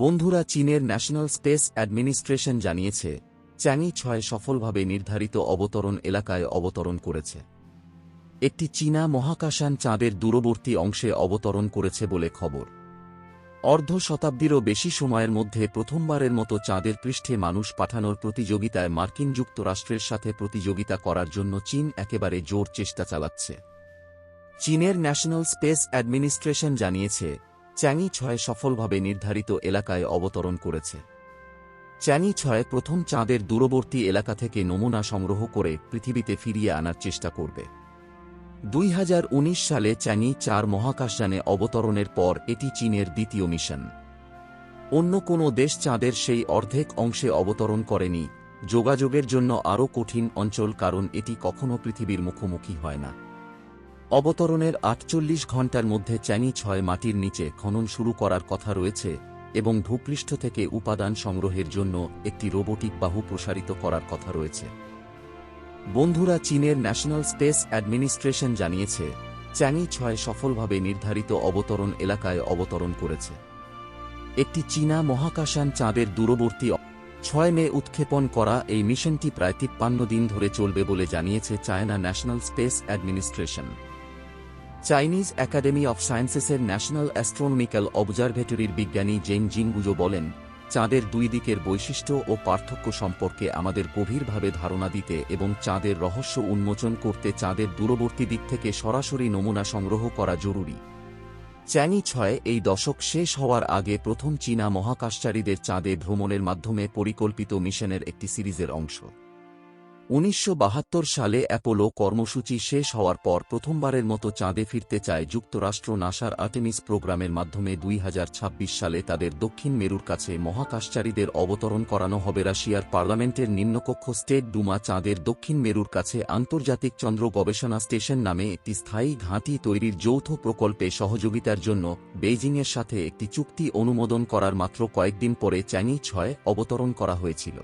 বন্ধুরা, চীনের national space administration জানিয়েছে, চ্যাংই ৬ সফলভাবে নির্ধারিত অবতরণ এলাকায় অবতরণ করেছে। একটি চীনা মহাকাশযান চাঁদের দূরবর্তী অংশে অবতরণ করেছে বলে খবর। অর্ধ শতাব্দীরও বেশি সময়ের মধ্যে প্রথমবারের মতো চাঁদের পৃষ্ঠে মানুষ পাঠানোর প্রতিযোগিতায় মার্কিন যুক্তরাষ্ট্রের সাথে প্রতিযোগিতা করার জন্য চীন একেবারে জোর চেষ্টা চালাচ্ছে। চীনের ন্যাশনাল স্পেস অ্যাডমিনিস্ট্রেশন জানিয়েছে, চ্যাংই ৬ সফলভাবে নির্ধারিত এলাকায় অবতরণ করেছে। চ্যাংই ৬ প্রথম চাঁদের দূরবর্তী এলাকা থেকে নমুনা সংগ্রহ করে পৃথিবীতে ফিরিয়ে আনার চেষ্টা করবে। ২০১৯ সালে চ্যাংই ৪ মহাকাশযানে অবতরণের পর এটি চীনের দ্বিতীয় মিশন। অন্য কোনো দেশ চাঁদের সেই অর্ধেক অংশে অবতরণ করেনি। যোগাযোগের জন্য আরও কঠিন অঞ্চল, কারণ এটি কখনও পৃথিবীর মুখোমুখি হয় না। অবতরণের ৪৮ ঘণ্টার মধ্যে চ্যাংই ৬ মাটির নিচে খনন শুরু করার কথা রয়েছে এবং ভূপৃষ্ঠ থেকে উপাদান সংগ্রহের জন্য একটি রোবোটিক বাহু প্রসারিত করার কথা রয়েছে। বন্ধুরা, চীনের ন্যাশনাল স্পেস অ্যাডমিনিস্ট্রেশন জানিয়েছে, চ্যাংই ৬ সফলভাবে নির্ধারিত অবতরণ এলাকায় অবতরণ করেছে। একটি চীনা মহাকাশযান চাঁদের দূরবর্তী ৬ মে উৎক্ষেপণ করা এই মিশনটি প্রায় ৫৩ দিন ধরে চলবে বলে জানিয়েছে China national space administration. Chinese academy of সায়েন্সেসের ন্যাশনাল অ্যাস্ট্রোনমিক্যাল অবজারভেটরির বিজ্ঞানী জেং জিনগুজো বলেন, চাঁদের দুই দিকের বৈশিষ্ট্য ও পার্থক্য সম্পর্কে আমাদের গভীরভাবে ধারণা দিতে এবং চাঁদের রহস্য উন্মোচন করতে চাঁদের দূরবর্তী দিক থেকে সরাসরি নমুনা সংগ্রহ করা জরুরি। চ্যাংই ৬ এই দশক শেষ হওয়ার আগে প্রথম চীনা মহাকাশচারীদের চাঁদে ভ্রমণের মাধ্যমে পরিকল্পিত মিশনের একটি সিরিজের অংশ। ১৯৭২ সালে অ্যাপোলো কর্মসূচি শেষ হওয়ার পর প্রথমবারের মতো চাঁদে ফিরতে চায় যুক্তরাষ্ট্র। নাসার আর্টেমিস প্রোগ্রামের মাধ্যমে ২০২৬ সালে তাদের দক্ষিণ মেরুর কাছে মহাকাশচারীদের অবতরণ করানো হবে। রাশিয়ার পার্লামেন্টের নিম্নকক্ষ স্টেট ডুমা চাঁদের দক্ষিণ মেরুর কাছে আন্তর্জাতিক চন্দ্র গবেষণা স্টেশন নামে একটি স্থায়ী ঘাঁটি তৈরির যৌথ প্রকল্পে সহযোগিতার জন্য বেইজিংয়ের সাথে একটি চুক্তি অনুমোদন করার মাত্র কয়েকদিন পরে চ্যাংই ৬ অবতরণ করা হয়েছিল।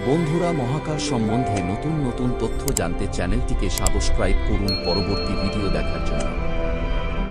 বন্ধুরা, মহাকাশ সম্বন্ধে নতুন নতুন তথ্য জানতে চ্যানেলটিকে সাবস্ক্রাইব করুন পরবর্তী ভিডিও দেখার জন্য।